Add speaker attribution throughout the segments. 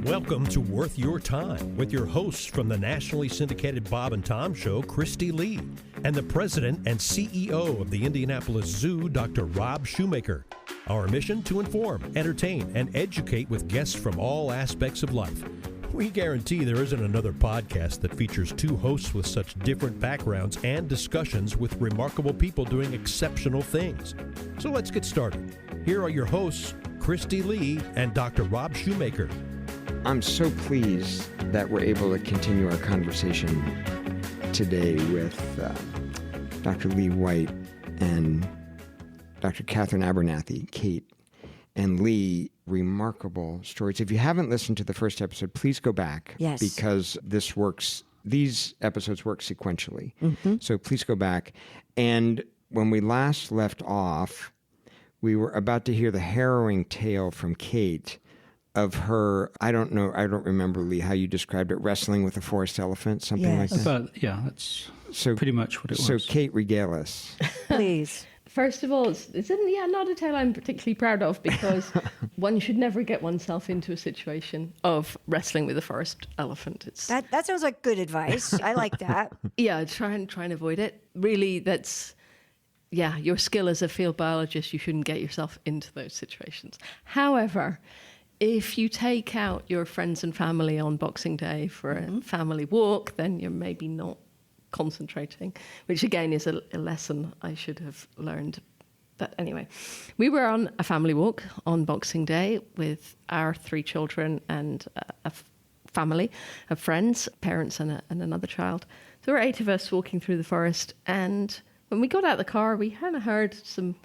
Speaker 1: Welcome to Worth Your Time with your hosts from the nationally syndicated Bob and Tom Show, Kristi Lee, and the president and CEO of the Indianapolis Zoo, Dr. Rob Shumaker. Our mission to inform, entertain, and educate with guests from all aspects of life. We guarantee there isn't another podcast that features two hosts with such different backgrounds and discussions with remarkable people doing exceptional things. So let's get started. Here are your hosts, Kristi Lee and Dr. Rob Shumaker.
Speaker 2: I'm so pleased that we're able to continue our conversation today with Dr. Lee White and Dr. Catherine Abernathy, Kate and Lee. Remarkable stories. If you haven't listened to the first episode, please go back.
Speaker 3: Yes.
Speaker 2: Because these episodes work sequentially.
Speaker 3: Mm-hmm.
Speaker 2: So please go back. And when we last left off, we were about to hear the harrowing tale from Kate of her, I don't remember, Lee, how you described it, wrestling with a forest elephant, something like that.
Speaker 4: That's pretty much what it was.
Speaker 2: So Kate, regale us.
Speaker 3: Please.
Speaker 5: First of all, it's not a tale I'm particularly proud of, because one should never get oneself into a situation of wrestling with a forest elephant.
Speaker 3: That sounds like good advice. I like that.
Speaker 5: Yeah, try and avoid it. Really, your skill as a field biologist, you shouldn't get yourself into those situations. However, if you take out your friends and family on Boxing Day for a family walk, then you're maybe not concentrating, which again is a lesson I should have learned. But anyway, we were on a family walk on Boxing Day with our 3 children and a family of friends, parents and another child. So there were 8 of us walking through the forest, and when we got out of the car, we kind of heard some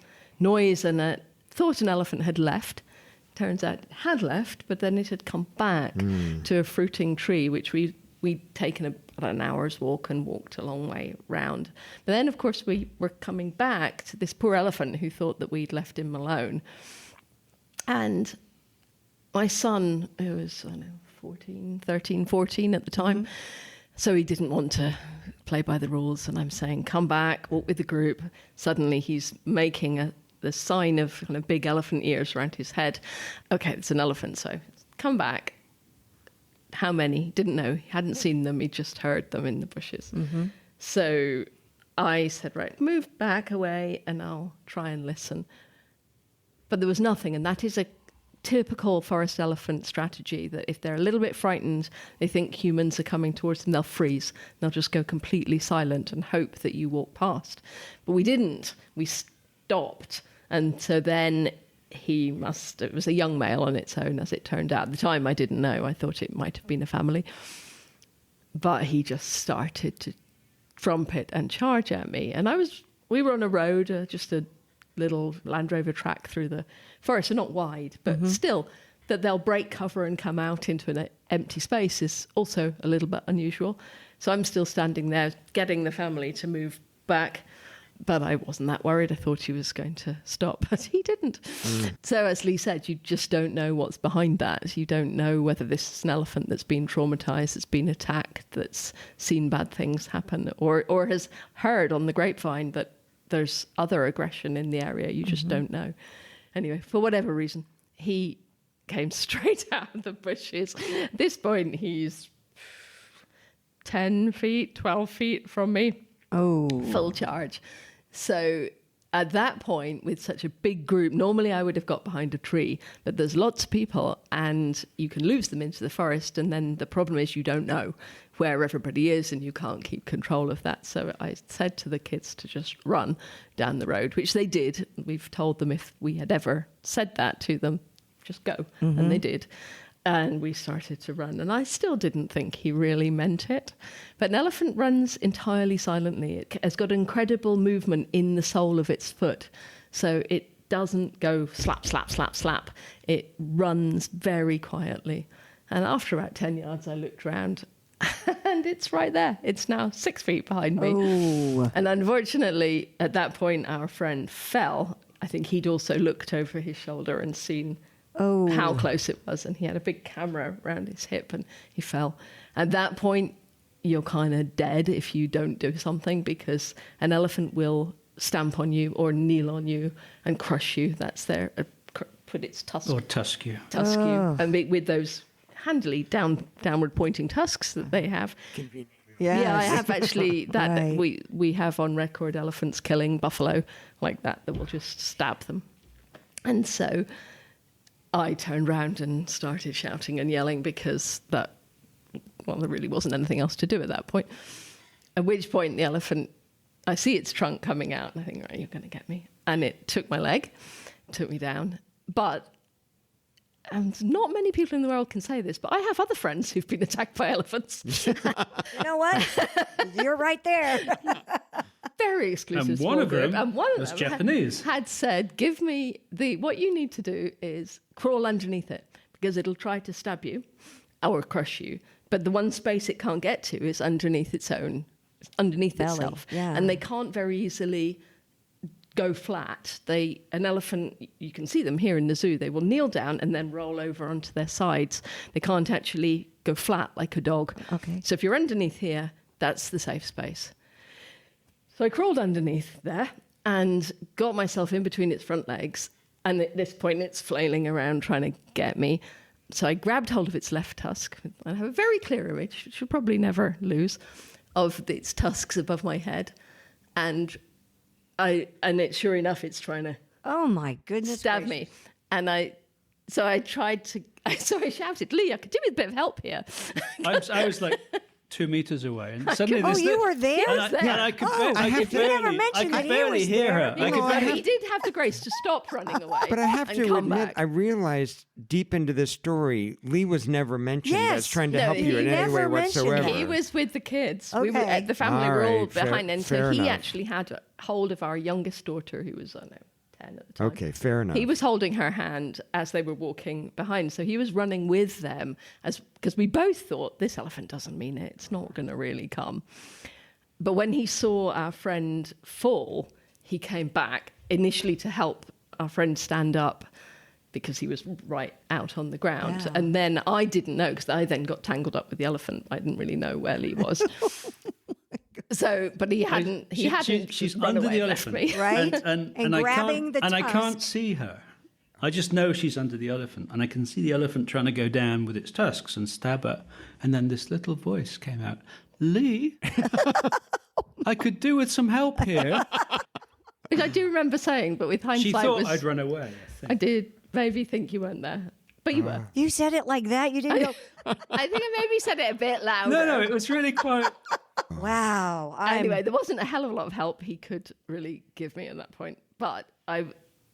Speaker 5: noise and thought an elephant had left. Turns out it had left, but then it had come back to a fruiting tree, which we'd taken about an hour's walk and walked a long way round. But then, of course, we were coming back to this poor elephant who thought that we'd left him alone. And my son, who was, 13, 14 at the time, so he didn't want to play by the rules. And I'm saying, come back, walk with the group. Suddenly he's making the sign of kind of big elephant ears around his head. Okay, it's an elephant, so come back. How many? Didn't know. He hadn't seen them. He just heard them in the bushes. Mm-hmm. So I said, right, move back away and I'll try and listen. But there was nothing. And that is a typical forest elephant strategy, that if they're a little bit frightened, they think humans are coming towards them, they'll freeze. They'll just go completely silent and hope that you walk past. But we didn't. We stopped. And so then it was a young male on its own, as it turned out. At the time, I didn't know. I thought it might have been a family. But he just started to trumpet and charge at me. And we were on a road, just a little Land Rover track through the forest, so not wide, but still, that they'll break cover and come out into an empty space is also a little bit unusual. So I'm still standing there, getting the family to move back. But I wasn't that worried. I thought he was going to stop, but he didn't. So as Lee said, you just don't know what's behind that. You don't know whether this is an elephant that's been traumatized, that's been attacked, that's seen bad things happen, or has heard on the grapevine that there's other aggression in the area. You just don't know. Anyway, for whatever reason, he came straight out of the bushes. At this point, he's 10 feet, 12 feet from me.
Speaker 3: Oh.
Speaker 5: Full charge. So at that point, with such a big group, normally I would have got behind a tree, but there's lots of people and you can lose them into the forest. And then the problem is you don't know where everybody is and you can't keep control of that. So I said to the kids to just run down the road, which they did. We've told them if we had ever said that to them, just go. And they did. And we started to run. And I still didn't think he really meant it. But an elephant runs entirely silently. It has got incredible movement in the sole of its foot. So it doesn't go slap, slap, slap, slap. It runs very quietly. And after about 10 yards, I looked around and it's right there. It's now 6 feet behind me.
Speaker 3: Oh.
Speaker 5: And unfortunately, at that point, our friend fell. I think he'd also looked over his shoulder and seen how close it was, and he had a big camera around his hip and he fell. At that point, you're kind of dead if you don't do something, because an elephant will stamp on you or kneel on you and crush you. That's their put its tusk.
Speaker 4: Or tusk you.
Speaker 5: Tusk you. And with those handily downward pointing tusks that they have.
Speaker 2: Convenient.
Speaker 5: Yeah, I have actually that
Speaker 3: Right.
Speaker 5: we have on record elephants killing buffalo like that will just stab them. And so I turned round and started shouting and yelling because there really wasn't anything else to do at that point. At which point the elephant, I see its trunk coming out and I think, right, you're going to get me. And it took my leg, took me down. But and not many people in the world can say this, but I have other friends who've been attacked by elephants.
Speaker 3: You know what? You're right there.
Speaker 5: Very exclusive.
Speaker 4: And
Speaker 5: small
Speaker 4: one of
Speaker 5: group.
Speaker 4: them
Speaker 5: And one of
Speaker 4: was
Speaker 5: them
Speaker 4: Japanese.
Speaker 5: had said, give me what you need to do is crawl underneath it because it'll try to stab you or crush you. But the one space it can't get to is underneath belly, itself.
Speaker 3: yeah.
Speaker 5: And they can't very easily go flat. An elephant, you can see them here in the zoo, they will kneel down and then roll over onto their sides. They can't actually go flat like a dog.
Speaker 3: Okay.
Speaker 5: So if you're underneath here, that's the safe space. So I crawled underneath there and got myself in between its front legs. And at this point, it's flailing around trying to get me. So I grabbed hold of its left tusk. I have a very clear image, which you'll probably never lose, of its tusks above my head. And sure enough, it's trying to
Speaker 3: Oh my goodness.
Speaker 5: stab
Speaker 3: gracious.
Speaker 5: me. So I shouted, Lee, I could do with a bit of help here.
Speaker 4: I was like 2 meters away, and suddenly
Speaker 3: Oh,
Speaker 4: this
Speaker 3: you were there?
Speaker 5: He was there.
Speaker 4: And I could,
Speaker 3: Oh,
Speaker 4: I
Speaker 3: you
Speaker 4: could
Speaker 3: never
Speaker 4: barely,
Speaker 3: mentioned
Speaker 4: I
Speaker 3: that
Speaker 4: could
Speaker 3: he
Speaker 4: barely
Speaker 3: was
Speaker 4: hear
Speaker 3: there.
Speaker 4: her.
Speaker 3: You
Speaker 4: I
Speaker 3: know,
Speaker 4: could
Speaker 3: I
Speaker 4: barely,
Speaker 5: He did have the grace to stop running away.
Speaker 2: But I have
Speaker 5: and
Speaker 2: to
Speaker 5: come
Speaker 2: admit,
Speaker 5: back.
Speaker 2: I realized deep into this story, Lee was never mentioned
Speaker 3: Yes.
Speaker 2: as trying to
Speaker 5: No,
Speaker 2: help you
Speaker 5: he
Speaker 2: in any
Speaker 3: never
Speaker 2: way
Speaker 3: mentioned
Speaker 2: whatsoever.
Speaker 5: He was with the kids. We were,
Speaker 3: Okay.
Speaker 5: the family
Speaker 2: All
Speaker 5: were all
Speaker 2: right, fair-
Speaker 5: behind, and so
Speaker 2: fair
Speaker 5: he
Speaker 2: enough.
Speaker 5: actually had a hold of our youngest daughter, who was, I don't know, 10 at the time.
Speaker 2: Okay, fair enough.
Speaker 5: He was holding her hand as they were walking behind, so he was running with them because we both thought this elephant doesn't mean it; it's not going to really come. But when he saw our friend fall, he came back initially to help our friend stand up because he was right out on the ground.
Speaker 3: Yeah.
Speaker 5: And then I didn't know because I then got tangled up with the elephant. I didn't really know where Lee was. So, but he hadn't.
Speaker 4: she's
Speaker 5: run
Speaker 4: under
Speaker 5: away
Speaker 4: the
Speaker 5: and left
Speaker 4: elephant,
Speaker 5: me.
Speaker 3: Right?
Speaker 4: and I
Speaker 3: grabbing
Speaker 4: can't,
Speaker 3: the
Speaker 4: and I can't
Speaker 3: tusk.
Speaker 4: see her. I just know she's under the elephant, and I can see the elephant trying to go down with its tusks and stab her. And then this little voice came out, Lee, I could do with some help here.
Speaker 5: Which I do remember saying, but with hindsight,
Speaker 4: She thought
Speaker 5: was,
Speaker 4: I'd run away. I think.
Speaker 5: I did maybe think you weren't there, but you were.
Speaker 3: You said it like that. You didn't go,
Speaker 5: I think I maybe said it a bit louder.
Speaker 4: No, it was really quite.
Speaker 3: wow.
Speaker 5: Anyway, there wasn't a hell of a lot of help he could really give me at that point. But I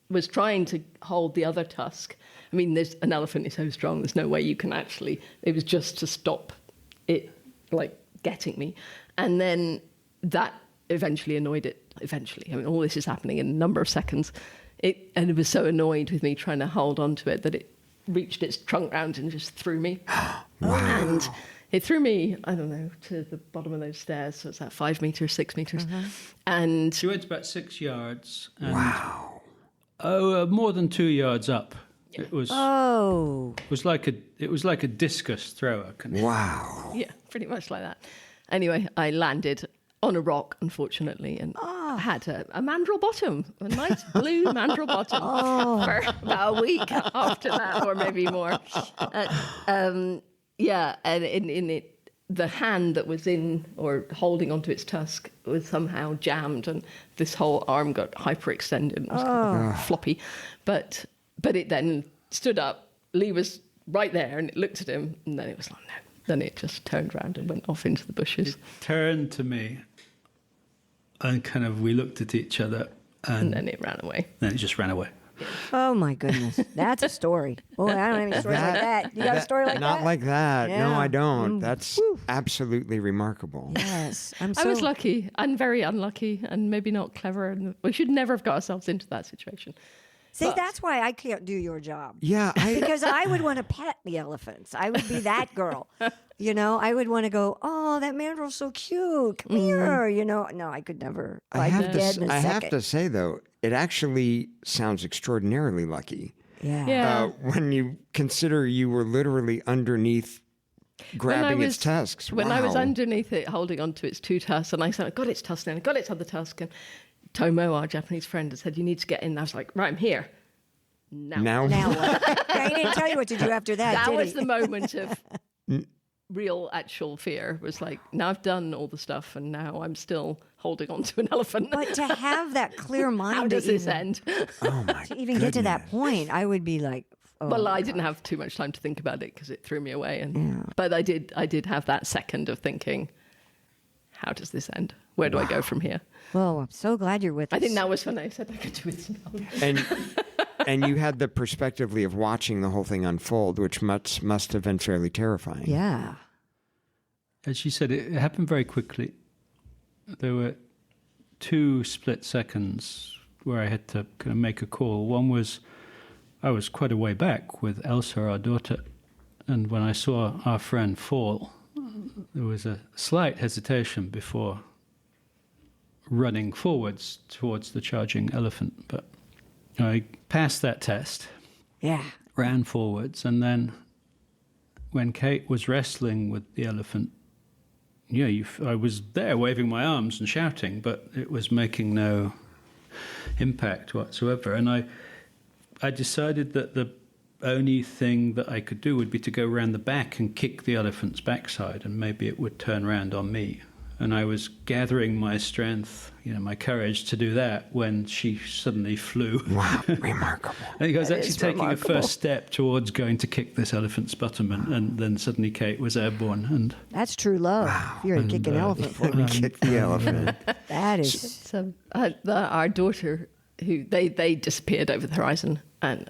Speaker 5: was trying to hold the other tusk. I mean, an elephant is so strong, there's no way you can actually... It was just to stop it, like, getting me. And then that eventually annoyed it. Eventually. I mean, all this is happening in a number of seconds. And it was so annoyed with me trying to hold on to it that it reached its trunk round and just threw me. And it threw me, I don't know, to the bottom of those stairs. So it's that 5 meters, 6 meters. And
Speaker 4: She went about 6 yards. And, more than 2 yards up. It was.
Speaker 3: Oh.
Speaker 4: It was like a discus thrower.
Speaker 2: Wow.
Speaker 5: yeah, pretty much like that. Anyway, I landed on a rock, unfortunately, and had a mandrel bottom, a nice blue mandrel bottom for about a week after that, or maybe more. And in it, the hand that was in or holding onto its tusk was somehow jammed, and this whole arm got hyperextended and was kind of floppy. But it then stood up. Lee was right there, and it looked at him, and then it was like, no. Then it just turned around and went off into the bushes.
Speaker 4: Turned to me, and we looked at each other,
Speaker 5: And then it ran away.
Speaker 4: then it just ran away.
Speaker 3: Oh my goodness. That's a story. Boy, I don't have any story like that. You got a story like
Speaker 2: Not
Speaker 3: that?
Speaker 2: like that. No,
Speaker 3: Yeah.
Speaker 2: I don't. That's absolutely remarkable.
Speaker 3: Yes. I
Speaker 5: I was lucky and very unlucky and maybe not clever. And we should never have got ourselves into that situation.
Speaker 3: See,
Speaker 5: But-
Speaker 3: that's why I can't do your job.
Speaker 2: Yeah,
Speaker 3: Because I would want to pet the elephants. I would be that girl. You know, I would want to go, oh, that mandrel's so cute. Come here. You know, no, I could never.
Speaker 2: I
Speaker 3: I'd
Speaker 2: have
Speaker 3: be
Speaker 2: to.
Speaker 3: dead in a
Speaker 2: I have
Speaker 3: second.
Speaker 2: to say though, it actually sounds extraordinarily lucky
Speaker 3: Yeah.
Speaker 5: Yeah.
Speaker 2: when you consider you were literally underneath, grabbing its tusks.
Speaker 5: When I was
Speaker 2: Wow.
Speaker 5: underneath it, holding onto its two tusks, and I said, I got its tusk now, I got its other tusk. And Tomo, our Japanese friend, had said, you need to get in. I was like, right, I'm here. Now
Speaker 3: Now what? Yeah, he didn't tell you what to do after that,
Speaker 5: that
Speaker 3: did
Speaker 5: was
Speaker 3: he?
Speaker 5: the moment of real, actual fear. Was like, now I've done all the stuff, and now I'm still holding on to an elephant.
Speaker 3: But to have that clear mind
Speaker 5: How does this end?
Speaker 2: Oh my
Speaker 3: to even get to that point, I would be like, oh,
Speaker 5: Well, I didn't have too much time to think about it because it threw me away. But I did have that second of thinking, how does this end? Where do I go from here?
Speaker 3: well, I'm so glad you're with us.
Speaker 5: I think that was when I said I could do with some help.
Speaker 2: And you had the perspective, Lee, of watching the whole thing unfold, which must have been fairly terrifying.
Speaker 3: Yeah.
Speaker 4: As she said, it happened very quickly. There were 2 split seconds where I had to kind of make a call. One was, I was quite a way back with Elsa, our daughter, and when I saw our friend fall, there was a slight hesitation before running forwards towards the charging elephant. But I passed that test,
Speaker 3: Yeah.
Speaker 4: ran forwards, and then when Kate was wrestling with the elephant, I was there waving my arms and shouting, but it was making no impact whatsoever. And I decided that the only thing that I could do would be to go around the back and kick the elephant's backside, and maybe it would turn around on me. And I was gathering my strength, my courage to do that when she suddenly flew.
Speaker 2: Wow, remarkable.
Speaker 4: I think I was actually taking
Speaker 5: remarkable.
Speaker 4: a first step towards going to kick this elephant's bottom, and then suddenly Kate was airborne. And
Speaker 3: That's true love. You're going to kick an elephant for me.
Speaker 2: Kick the elephant.
Speaker 3: That is.
Speaker 5: So our daughter, who they disappeared over the horizon, and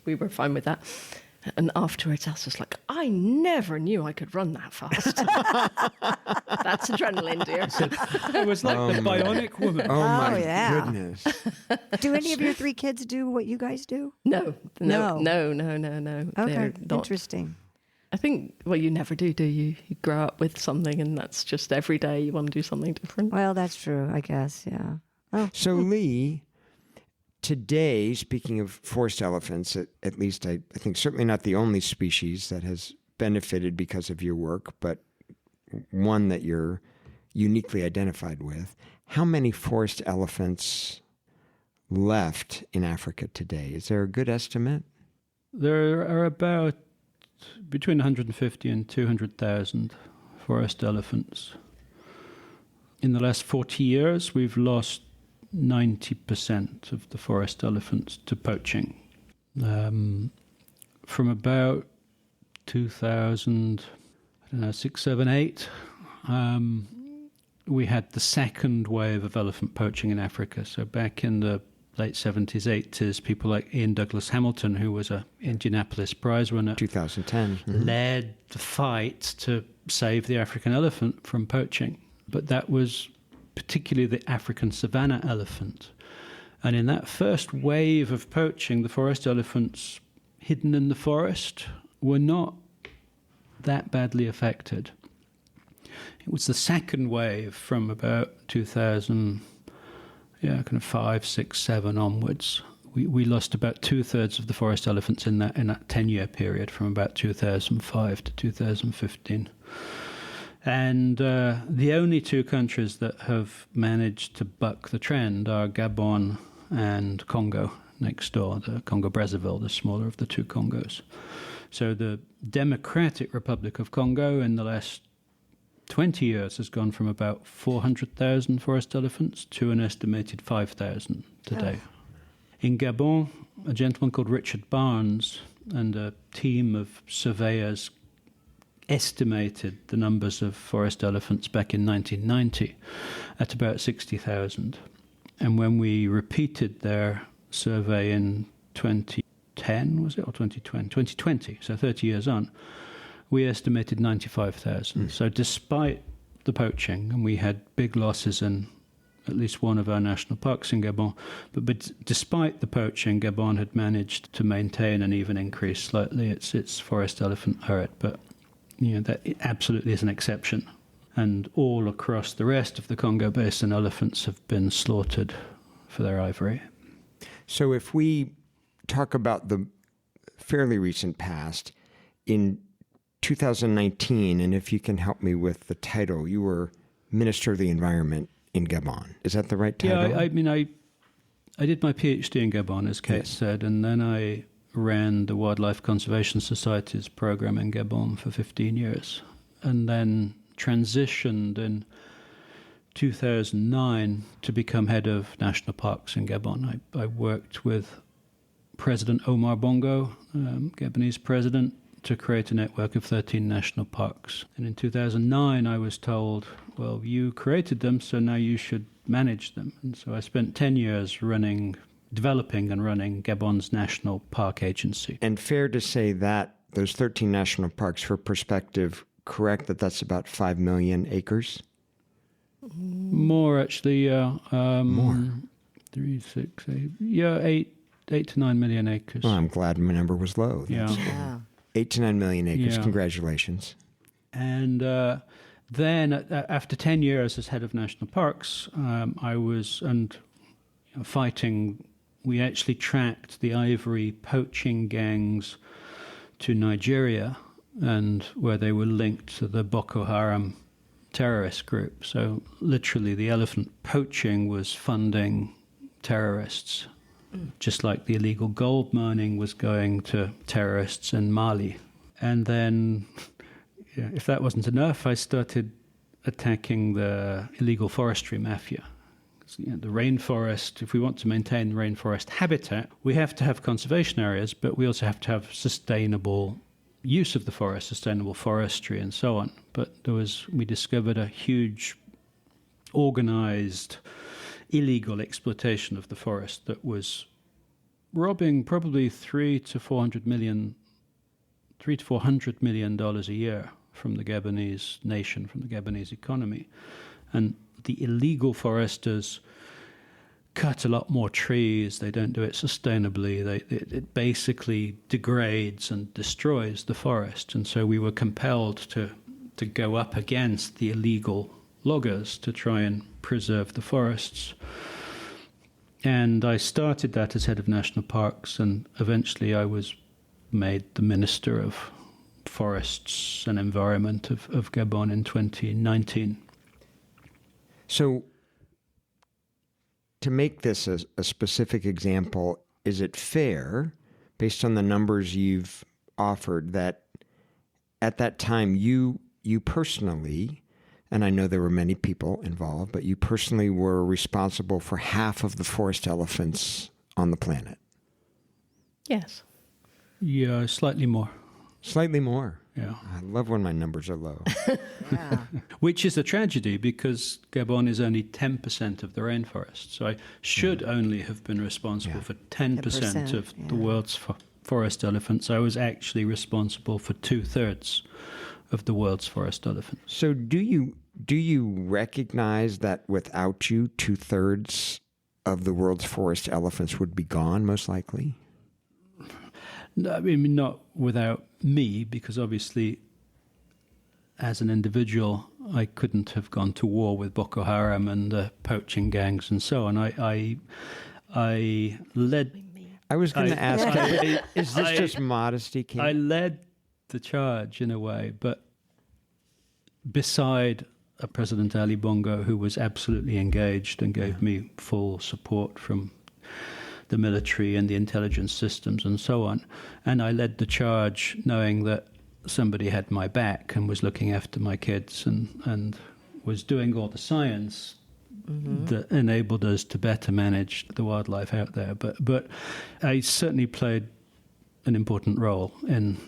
Speaker 5: we were fine with that. And afterwards, I was like, I never knew I could run that fast. That's adrenaline, dear.
Speaker 4: it was like the bionic woman.
Speaker 2: Oh my
Speaker 3: yeah.
Speaker 2: goodness.
Speaker 3: Do any of your 3 kids do what you guys do?
Speaker 5: No.
Speaker 3: No.
Speaker 5: They're
Speaker 3: Okay.
Speaker 5: not.
Speaker 3: Interesting.
Speaker 5: I think, you never do you? You grow up with something, and that's just every day you want to do something different.
Speaker 3: Well, that's true, I guess. Yeah. Oh.
Speaker 2: So, Lee, today, speaking of forest elephants, at least I think certainly not the only species that has benefited because of your work, but one that you're uniquely identified with. How many forest elephants left in Africa today? Is there a good estimate?
Speaker 4: There are about between 150 and 200,000 forest elephants. In the last 40 years, we've lost 90% of the forest elephants to poaching. From about 2006, 7, 8, we had the second wave of elephant poaching in Africa. So back in the late 70s, 80s, people like Ian Douglas Hamilton, who was an Indianapolis prize winner,
Speaker 2: 2010.
Speaker 4: led the fight to save the African elephant from poaching. But that was particularly the African savanna elephant. And in that first wave of poaching, the forest elephants hidden in the forest were not that badly affected. It was the second wave from about 2005, 6, 7 onwards. We lost about 2/3 of the forest elephants in that 10-year period from about 2005 to 2015. And the only 2 countries that have managed to buck the trend are Gabon and Congo next door, the Congo-Brazzaville, the smaller of the 2 Congos. So the Democratic Republic of Congo in the last 20 years has gone from about 400,000 forest elephants to an estimated 5,000 today. Oh. In Gabon, a gentleman called Richard Barnes and a team of surveyors estimated the numbers of forest elephants back in 1990 at about 60,000. And when we repeated their survey in 2010, was it, or 2020? 2020, so 30 years on, we estimated 95,000. So despite the poaching, and we had big losses in at least one of our national parks in Gabon, but despite the poaching, Gabon had managed to maintain and even increase slightly its forest elephant herd. But that absolutely is an exception. And all across the rest of the Congo Basin, elephants have been slaughtered for their ivory.
Speaker 2: So if we talk about the fairly recent past, in 2019, and if you can help me with the title, you were Minister of the Environment in Gabon. Is that the right title?
Speaker 4: Yeah, I did my PhD in Gabon, as Kate said, and then I ran the Wildlife Conservation Society's program in Gabon for 15 years, and then transitioned in 2009 to become head of national parks in Gabon. I worked with President Omar Bongo, Gabonese president, to create a network of 13 national parks. And in 2009, I was told, well, you created them, so now you should manage them. And so I spent 10 years developing and running Gabon's National Park Agency.
Speaker 2: And fair to say that those 13 national parks, for perspective, correct that that's about 5 million acres?
Speaker 4: More, actually.
Speaker 2: More?
Speaker 4: 3, 6, 8. Yeah, 8 to 9 million acres.
Speaker 2: Well, I'm glad my number was low.
Speaker 4: Yeah.
Speaker 3: Yeah.
Speaker 2: 8 to 9 million acres.
Speaker 4: Yeah.
Speaker 2: Congratulations.
Speaker 4: And then after 10 years as head of national parks, I was fighting. We actually tracked the ivory poaching gangs to Nigeria, and where they were linked to the Boko Haram terrorist group. So literally the elephant poaching was funding terrorists, just like the illegal gold mining was going to terrorists in Mali. And then, if that wasn't enough, I started attacking the illegal forestry mafia. The rainforest, if we want to maintain the rainforest habitat, we have to have conservation areas, but we also have to have sustainable use of the forest, sustainable forestry, and so on. But we discovered a huge organized illegal exploitation of the forest that was robbing probably $300 to $400 million a year from the Gabonese nation, from the Gabonese economy. And the illegal foresters cut a lot more trees. They don't do it sustainably. It basically degrades and destroys the forest. And so we were compelled to go up against the illegal loggers to try and preserve the forests. And I started that as head of national parks, and eventually I was made the Minister of Forests and Environment of Gabon in 2019.
Speaker 2: So, to make this a specific example, is it fair, based on the numbers you've offered, that at that time you personally, and I know there were many people involved, but you personally were responsible for half of the forest elephants on the planet?
Speaker 5: Yes.
Speaker 4: Yeah, slightly more.
Speaker 2: Slightly more.
Speaker 4: Yeah.
Speaker 2: I love when my numbers are low.
Speaker 3: Yeah.
Speaker 4: Which is a tragedy because Gabon is only 10% of the rainforest. So I should only have been responsible for 10% of the world's forest elephants. I was actually responsible for 2/3 of the world's forest elephants.
Speaker 2: So do you recognize that without you, 2/3 of the world's forest elephants would be gone, most likely?
Speaker 4: I mean, not without me, because obviously, as an individual, I couldn't have gone to war with Boko Haram and the poaching gangs and so on. I led.
Speaker 2: I was going to ask, is this just modesty, Kate?
Speaker 4: I led the charge in a way, but beside President Ali Bongo, who was absolutely engaged and gave me full support from the military and the intelligence systems and so on. And I led the charge knowing that somebody had my back and was looking after my kids and was doing all the science that enabled us to better manage the wildlife out there. But I certainly played an important role in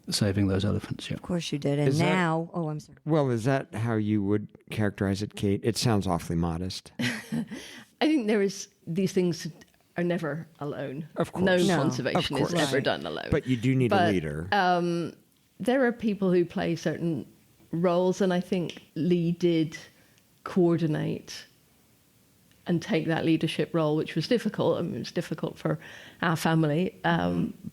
Speaker 4: saving those elephants, yeah.
Speaker 3: Of course you did. And
Speaker 2: Is that-
Speaker 3: now, I'm sorry.
Speaker 2: Well, is that how you would characterize it, Kate? It sounds awfully modest.
Speaker 5: I think these things are never alone.
Speaker 2: Of course.
Speaker 5: No
Speaker 2: No.
Speaker 5: conservation
Speaker 2: Of
Speaker 5: is
Speaker 2: course.
Speaker 5: ever done alone.
Speaker 2: But you do need a
Speaker 5: But,
Speaker 2: leader.
Speaker 5: There are people who play certain roles, and I think Lee did coordinate and take that leadership role, which was difficult. I mean, it was difficult for our family,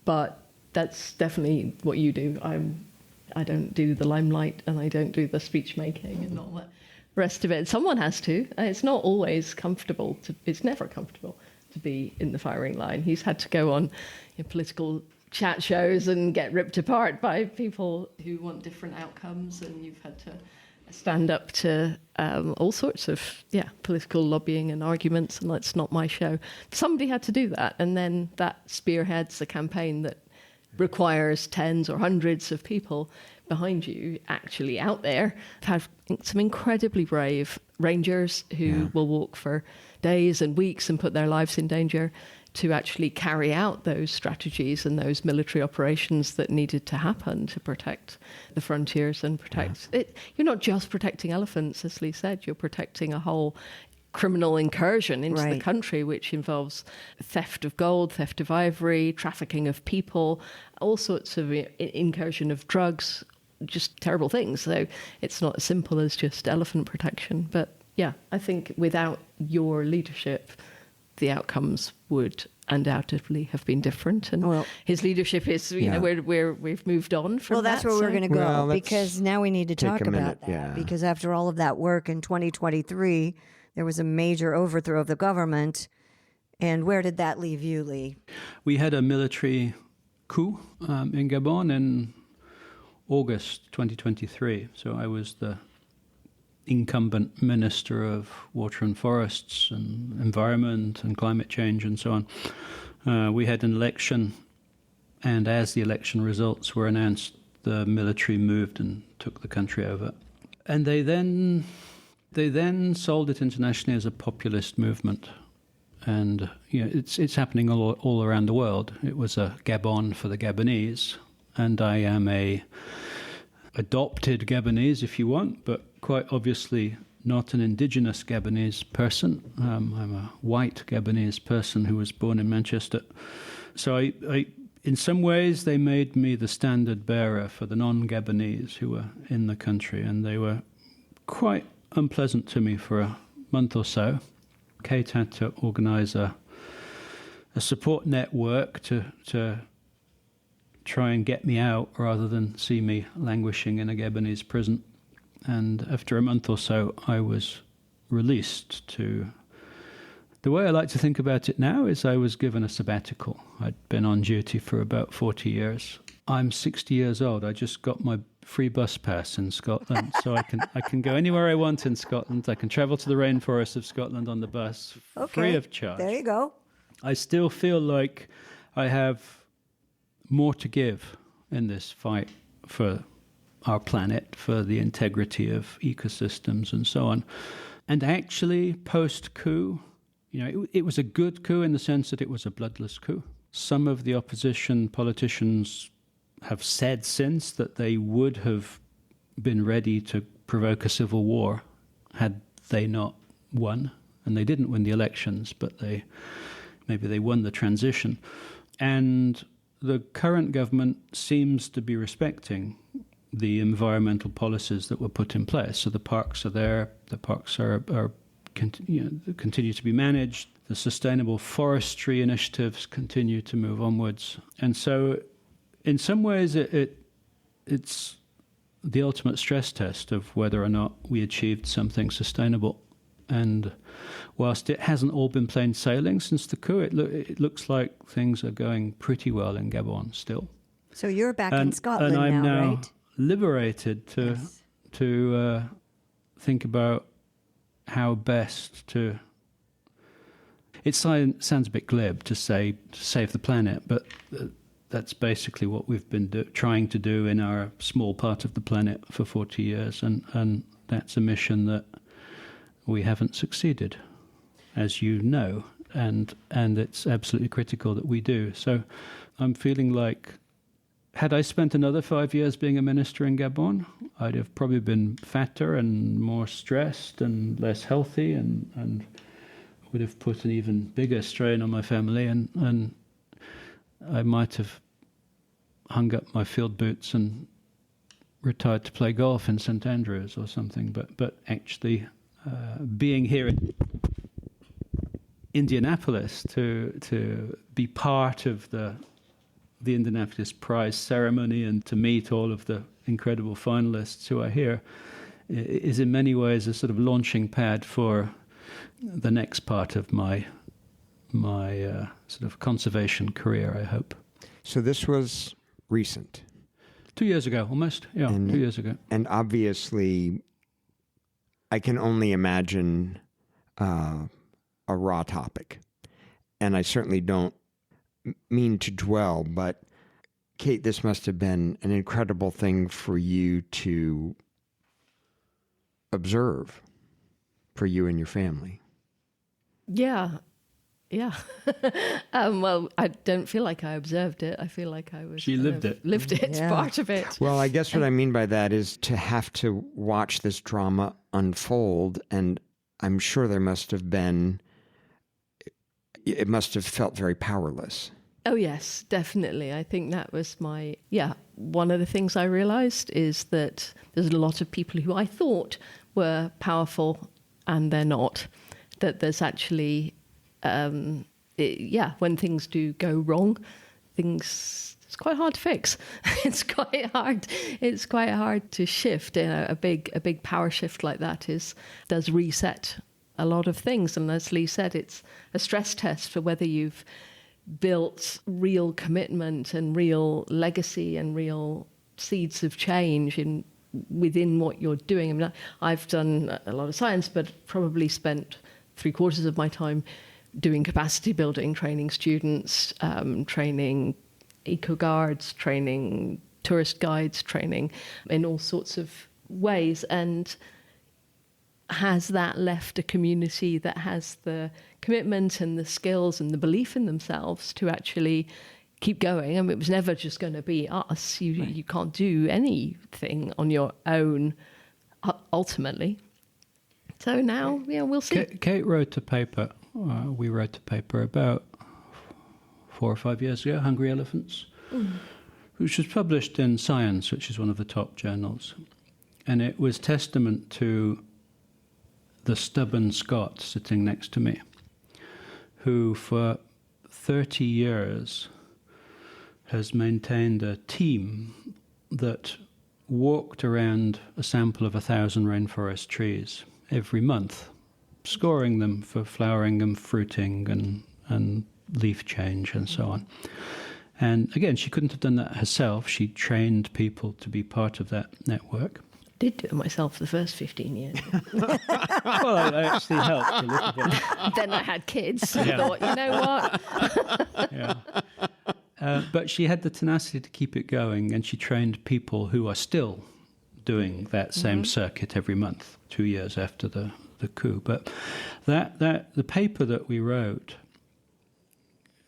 Speaker 5: but that's definitely what you do. I don't do the limelight, and I don't do the speech making and all that rest of it. Someone has to. It's not always comfortable. It's never comfortable to be in the firing line. He's had to go on political chat shows and get ripped apart by people who want different outcomes, and you've had to stand up to all sorts of political lobbying and arguments, and it's not my show. Somebody had to do that, and then that spearheads a campaign that requires tens or hundreds of people behind you actually out there. Have some incredibly brave rangers who will walk for days and weeks and put their lives in danger to actually carry out those strategies and those military operations that needed to happen to protect the frontiers and protect it. You're not just protecting elephants, as Lee said, you're protecting a whole criminal incursion into the country, which involves theft of gold, theft of ivory, trafficking of people, all sorts of incursion of drugs, just terrible things. So it's not as simple as just elephant protection. But yeah, I think without your leadership, the outcomes would undoubtedly have been different. And his leadership is, you know, we've moved on from that.
Speaker 3: Well, that's where we're going to go, because now we need to talk about that.
Speaker 2: Yeah.
Speaker 3: Because after all of that work in 2023, there was a major overthrow of the government. And where did that leave you, Lee?
Speaker 4: We had a military coup in Gabon in August 2023. So I was the incumbent Minister of Water and Forests and Environment and Climate Change and so on. We had an election, and as the election results were announced, the military moved and took the country over. And they then sold it internationally as a populist movement. And you know, it's happening all around the world. It was a Gabon for the Gabonese, and I am a adopted Gabonese, if you want, but quite obviously not an indigenous Gabonese person. I'm a white Gabonese person who was born in Manchester. So I in some ways, they made me the standard bearer for the non-Gabonese who were in the country, and they were quite unpleasant to me for a month or so. Kate had to organise a support network to try and get me out rather than see me languishing in a Gabonese prison. And after a month or so, I was released to... The way I like to think about it now is I was given a sabbatical. I'd been on duty for about 40 years. I'm 60 years old. I just got my free bus pass in Scotland, so I can go anywhere I want in Scotland. I can travel to the rainforests of Scotland on the bus, free of charge.
Speaker 3: There you go.
Speaker 4: I still feel like I have more to give in this fight for our planet, for the integrity of ecosystems and so on. And actually, post-coup, you know, it was a good coup in the sense that it was a bloodless coup. Some of the opposition politicians have said since that they would have been ready to provoke a civil war had they not won. And they didn't win the elections, but maybe they won the transition. And the current government seems to be respecting the environmental policies that were put in place. So the parks are there, the parks continue to be managed, the sustainable forestry initiatives continue to move onwards. And so in some ways it's the ultimate stress test of whether or not we achieved something sustainable. And whilst it hasn't all been plain sailing since the coup, it looks like things are going pretty well in Gabon still.
Speaker 3: So you're back in Scotland
Speaker 4: and I'm now
Speaker 3: right?
Speaker 4: liberated to think about how best to... It sounds a bit glib to say to save the planet, but that's basically what we've been trying to do in our small part of the planet for 40 years, and that's a mission that we haven't succeeded, as you know, and it's absolutely critical that we do. So I'm feeling like, had I spent another 5 years being a minister in Gabon, I'd have probably been fatter and more stressed and less healthy, and would have put an even bigger strain on my family, and I might have hung up my field boots and retired to play golf in St Andrews or something. But actually, being here in Indianapolis to be part of the Indianapolis Prize ceremony and to meet all of the incredible finalists who are here is in many ways a sort of launching pad for the next part of my sort of conservation career, I hope.
Speaker 2: So this was recent.
Speaker 4: 2 years ago, almost. Yeah, 2 years ago.
Speaker 2: And obviously, I can only imagine a raw topic. And I certainly don't mean to dwell, but Kate, this must have been an incredible thing for you to observe, for you and your family.
Speaker 5: Yeah. Well, I don't feel like I observed it. I feel like I was...
Speaker 4: She lived it.
Speaker 5: Lived it,
Speaker 3: Yeah.
Speaker 5: part of it.
Speaker 2: Well, I guess what I mean by that is to have to watch this drama unfold, and I'm sure there must have been... It must have felt very powerless.
Speaker 5: Oh, yes, definitely. I think that was one of the things I realized is that there's a lot of people who I thought were powerful and they're not. That there's actually, when things do go wrong, it's quite hard to fix. It's quite hard to shift. A big power shift like that does reset a lot of things. And as Lee said, it's a stress test for whether you've built real commitment and real legacy and real seeds of change within what you're doing. I mean, I've done a lot of science, but probably spent 3/4 of my time doing capacity building, training students, training eco guards, training tourist guides, training in all sorts of ways. And has that left a community that has the commitment and the skills and the belief in themselves to actually keep going? I mean, it was never just going to be us. You can't do anything on your own, ultimately. So now, we'll see.
Speaker 4: Kate wrote a paper. We wrote a paper about 4 or 5 years ago, Hungry Elephants, which was published in Science, which is one of the top journals. And it was testament to the stubborn Scot sitting next to me, who for 30 years has maintained a team that walked around a sample of 1,000 rainforest trees every month, scoring them for flowering and fruiting and leaf change and so on. And again, she couldn't have done that herself. She trained people to be part of that network.
Speaker 5: Did do it myself the first 15 years.
Speaker 4: Well, I actually helped a little bit.
Speaker 5: Then I had kids. I
Speaker 4: Yeah.
Speaker 5: thought, you know what?
Speaker 4: Yeah. But she had the tenacity to keep it going, and she trained people who are still doing that same circuit every month, 2 years after the coup. But the paper that we wrote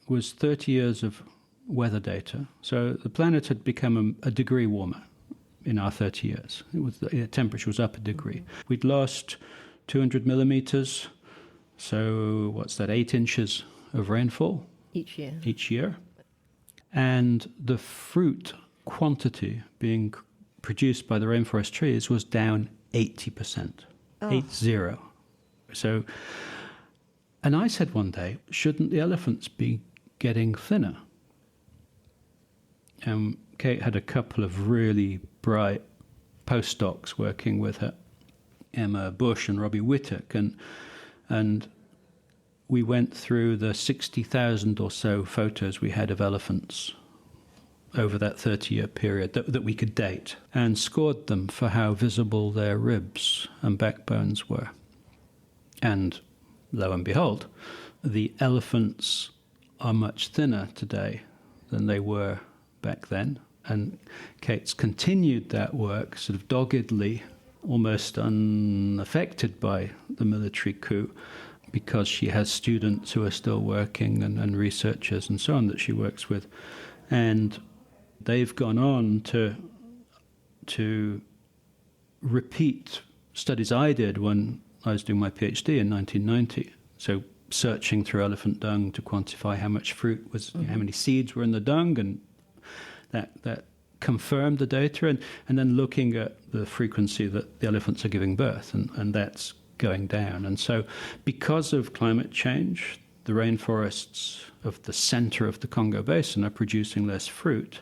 Speaker 4: was 30 years of weather data. So the planet had become a degree warmer in our 30 years. The temperature was up a degree. We'd lost 200 millimeters, so what's that, 8 inches of rainfall?
Speaker 5: Each
Speaker 4: Year. And the fruit quantity being produced by the rainforest trees was down 80%. 80. So, and I said one day, shouldn't the elephants be getting thinner? Kate had a couple of really bright postdocs working with her, Emma Bush and Robbie Whittock, and we went through the 60,000 or so photos we had of elephants over that 30-year period that we could date, and scored them for how visible their ribs and backbones were. And lo and behold, the elephants are much thinner today than they were back then. And Kate's continued that work sort of doggedly, almost unaffected by the military coup, because she has students who are still working and researchers and so on that she works with. And they've gone on to repeat studies I did when I was doing my PhD in 1990. So searching through elephant dung to quantify how much fruit was, how many seeds were in the dung, and that confirmed the data, and then looking at the frequency that the elephants are giving birth, and that's going down. And so because of climate change, the rainforests of the center of the Congo Basin are producing less fruit.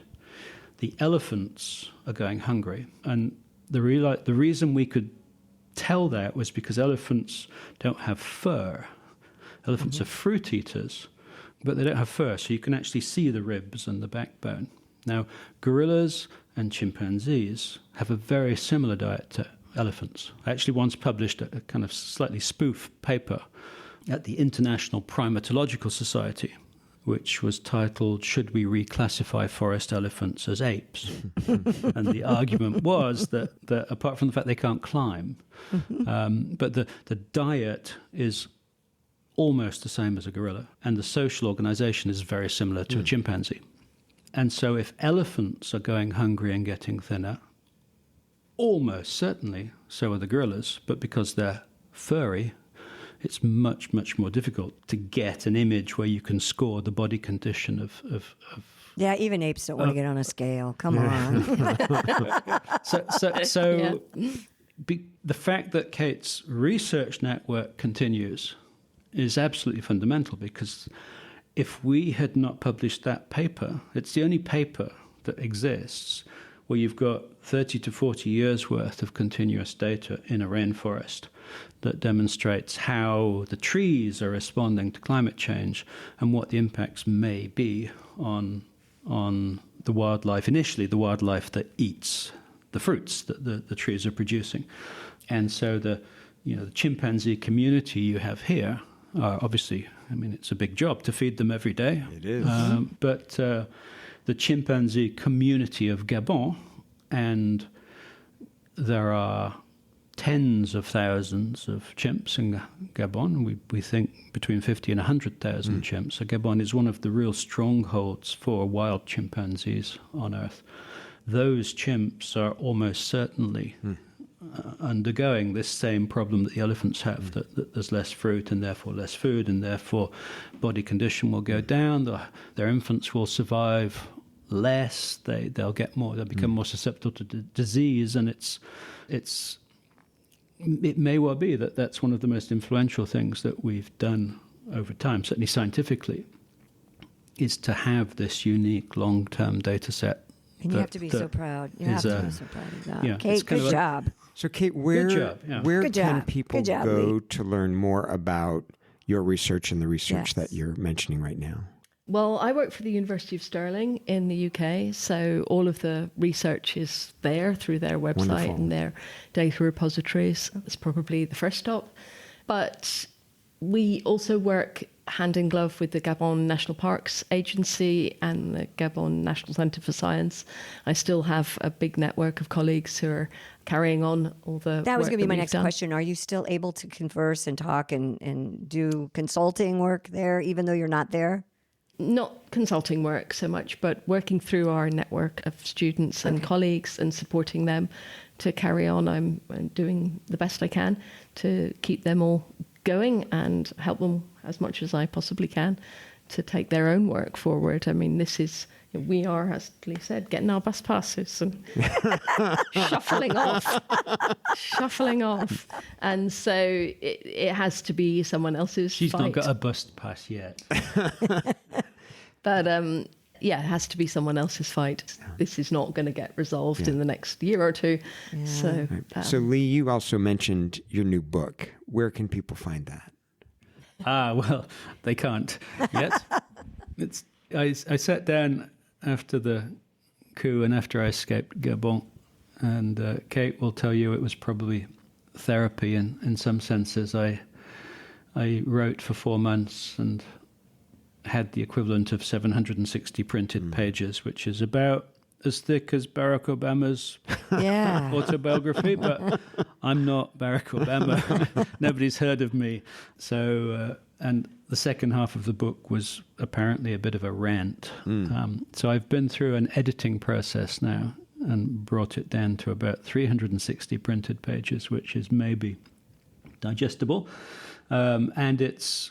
Speaker 4: The elephants are going hungry. And the reason we could tell that was because elephants don't have fur. Elephants are fruit eaters, but they don't have fur, so you can actually see the ribs and the backbone. Now, gorillas and chimpanzees have a very similar diet to elephants. I actually once published a kind of slightly spoof paper at the International Primatological Society, which was titled, "Should We Reclassify Forest Elephants as Apes?" And the argument was that apart from the fact they can't climb, but the diet is almost the same as a gorilla, and the social organization is very similar to a chimpanzee. And so if elephants are going hungry and getting thinner, almost certainly so are the gorillas, but because they're furry, it's much, much more difficult to get an image where you can score the body condition of
Speaker 3: Yeah, even apes don't want to get on a scale. Come on.
Speaker 4: The fact that Kate's research network continues is absolutely fundamental, because if we had not published that paper, it's the only paper that exists where you've got 30 to 40 years worth of continuous data in a rainforest that demonstrates how the trees are responding to climate change and what the impacts may be on the wildlife, initially the wildlife that eats the fruits that the trees are producing. And so the chimpanzee community you have here are obviously, it's a big job to feed them every day.
Speaker 2: It is.
Speaker 4: But the chimpanzee community of Gabon, and there are tens of thousands of chimps in Gabon. We think between 50 and 100,000 chimps. So Gabon is one of the real strongholds for wild chimpanzees on Earth. Those chimps are almost certainly undergoing this same problem that the elephants have, that there's less fruit and therefore less food, and therefore body condition will go down. Their infants will survive less. They'll become more susceptible to disease, and it may well be that that's one of the most influential things that we've done over time, certainly scientifically, is to have this unique long-term data set.
Speaker 3: And you have to be so proud. You have to be so proud of that. Yeah, Kate, good job.
Speaker 2: So, Kate, where can people go to learn more about your research and the research that you're mentioning right now?
Speaker 5: Well, I work for the University of Stirling in the UK, so all of the research is there through their website and their data repositories. That's probably the first stop. But we also work hand in glove with the Gabon National Parks Agency and the Gabon National Centre for Science. I still have a big network of colleagues who are carrying on all the
Speaker 3: That was
Speaker 5: work
Speaker 3: going to be my
Speaker 5: we've
Speaker 3: next
Speaker 5: done.
Speaker 3: question. Are you still able to converse and talk and do consulting work there, even though you're not there?
Speaker 5: Not consulting work so much, but working through our network of students and colleagues and supporting them to carry on. I'm doing the best I can to keep them all going and help them as much as I possibly can to take their own work forward. We are, as Lee said, getting our bus passes and shuffling off. And so it has to be someone else's
Speaker 4: She's
Speaker 5: fight.
Speaker 4: not got a bus pass yet.
Speaker 5: But it has to be someone else's fight. This is not going to get resolved in the next year or two. Yeah.
Speaker 2: So, Lee, you also mentioned your new book. Where can people find that?
Speaker 4: Well, they can't yet. I sat down after the coup and after I escaped Gabon, and Kate will tell you it was probably therapy in some senses. I wrote for 4 months and had the equivalent of 760 printed pages, which is about as thick as Barack Obama's autobiography, but I'm not Barack Obama. Nobody's heard of me. So, and the second half of the book was apparently a bit of a rant. So I've been through an editing process now and brought it down to about 360 printed pages, which is maybe digestible. And it's...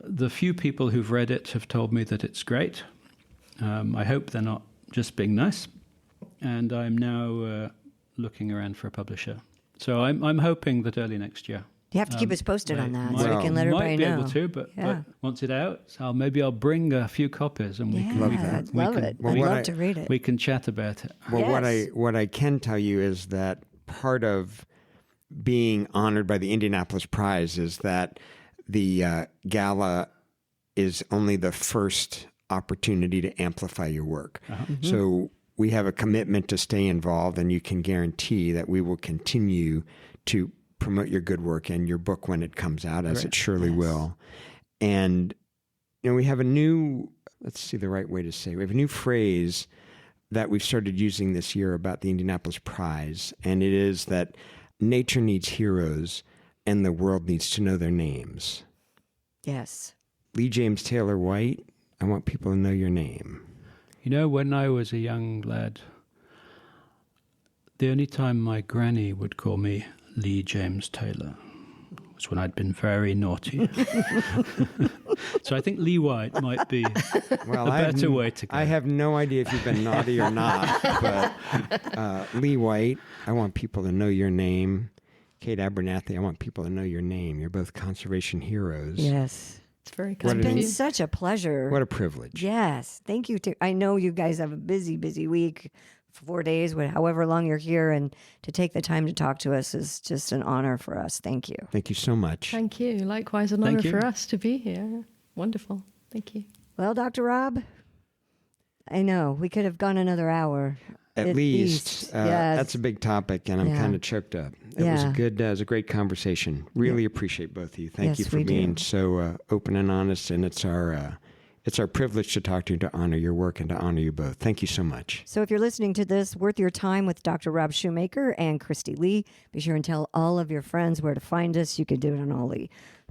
Speaker 4: The few people who've read it have told me that it's great. I hope they're not just being nice. And I'm now looking around for a publisher. So I'm hoping that early next year.
Speaker 3: You have to keep us posted on that so we can let everybody know.
Speaker 4: Might be able to, but once it's out, maybe I'll bring a few copies and we can
Speaker 3: love it. I'd love to read it.
Speaker 4: We can chat about it.
Speaker 2: Well, what I can tell you is that part of being honored by the Indianapolis Prize is that the gala is only the first opportunity to amplify your work. So we have a commitment to stay involved, and you can guarantee that we will continue to promote your good work and your book when it comes out, as it surely will. And, we have a new, let's see the right way to say, we have a new phrase that we've started using this year about the Indianapolis Prize, and it is that nature needs heroes and the world needs to know their names.
Speaker 3: Yes.
Speaker 2: Lee James Taylor White, I want people to know your name.
Speaker 4: When I was a young lad, the only time my granny would call me Lee James Taylor was when I'd been very naughty. So I think Lee White might be a better way to go.
Speaker 2: I have no idea if you've been naughty or not, but Lee White, I want people to know your name. Kate Abernathy, I want people to know your name. You're both conservation heroes.
Speaker 3: Yes.
Speaker 5: It's very kind
Speaker 3: It's
Speaker 5: of
Speaker 3: been
Speaker 5: you.
Speaker 3: such a pleasure.
Speaker 2: What a privilege.
Speaker 3: Yes. Thank you. I know you guys have a busy, busy week, 4 days, however long you're here, and to take the time to talk to us is just an honor for us. Thank you.
Speaker 2: Thank you so much.
Speaker 5: Thank you. Likewise, an
Speaker 4: Thank
Speaker 5: honor
Speaker 4: you.
Speaker 5: for us to be here. Wonderful. Thank you.
Speaker 3: Well, Dr. Rob, I know we could have gone another hour.
Speaker 2: At least.
Speaker 3: Yes.
Speaker 2: That's a big topic, and I'm kind of choked up. It was a great conversation. Really appreciate both of you. Thank you
Speaker 3: Yes,
Speaker 2: for
Speaker 3: we
Speaker 2: being
Speaker 3: do.
Speaker 2: so open and honest, and it's our privilege to talk to you, to honor your work, and to honor you both. Thank you so much.
Speaker 3: So if you're listening to this, worth your time with Dr. Rob Shumaker and Kristi Lee, be sure and tell all of your friends where to find us. You can do it on all the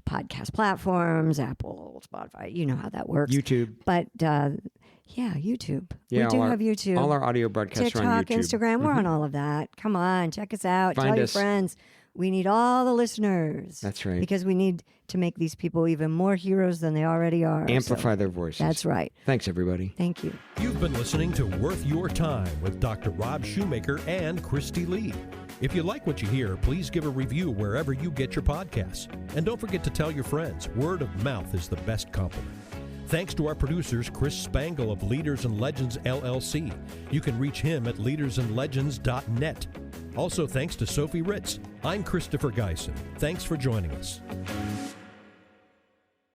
Speaker 3: podcast platforms, Apple, Spotify. You know how that works.
Speaker 2: YouTube.
Speaker 3: But YouTube.
Speaker 2: Yeah,
Speaker 3: we do
Speaker 2: all
Speaker 3: have YouTube.
Speaker 2: All our audio broadcasts are on
Speaker 3: TikTok,
Speaker 2: YouTube.
Speaker 3: Instagram. We're on all of that. Come on, check us out.
Speaker 2: Find
Speaker 3: Tell your
Speaker 2: us.
Speaker 3: friends. We need all the listeners.
Speaker 2: That's right.
Speaker 3: Because we need to make these people even more heroes than they already are.
Speaker 2: Amplify
Speaker 3: So
Speaker 2: their voices.
Speaker 3: that's right.
Speaker 2: Thanks, everybody.
Speaker 3: Thank you.
Speaker 1: You've been listening to Worth Your Time with Dr. Rob Shumaker and Kristi Lee. If you like what you hear, please give a review wherever you get your podcasts. And don't forget to tell your friends. Word of mouth is the best compliment. Thanks to our producers, Chris Spangle of Leaders and Legends, LLC. You can reach him at leadersandlegends.net. Also, thanks to Sophie Ritz. I'm Christopher Geisen. Thanks for joining us.